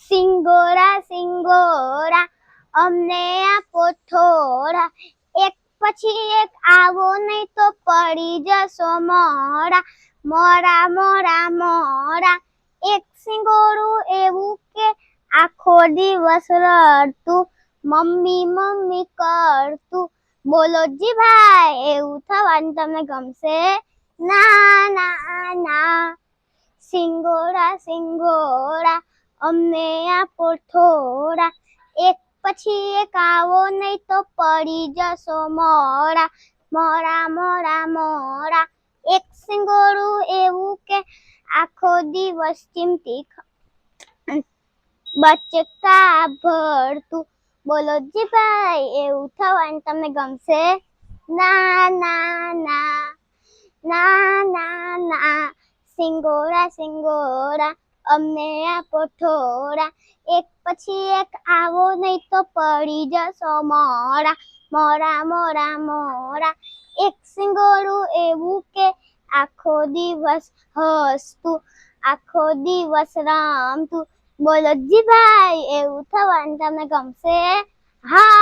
સિંગોરા સિંગોરા અમને આપો થોડા, એક પછી એક આવો નહીં તો પડી જશો મોરા. મોરા મોરા મોરા, એક સિંગોરું એવું કે આખો દિવસ રડતું, મમ્મી મમ્મી કરતું. બોલો જી ભાઈ, એવું થવાનું તમને ગમશે? ના ના ના. સિંગોરા સિંગોરા અમને આપો થોડા, એક પછી એક આવો નહીં તો પડી જશો મોરા. મોરા મોરા મોરા, એક સિંગોરું એવું કે આખો દિવસ ચીમટી બચકા ભરતું. બોલો જી ભાઈ, એવું થવાનું તમને ગમશે? ના ના ના. ના ના ના. સિંગોરા સિંગોરા અમને આપો થોડા, એક પછી એક આવો નહીં તો પડી જશો મોરા. મોરા મોરા મોરા, એક સિંગોરું એવું કે આખો દિવસ હસતું, આખો દિવસ રમતું. બોલો જી ભાઈ, એવું થવાનું તમને ગમશે? હા.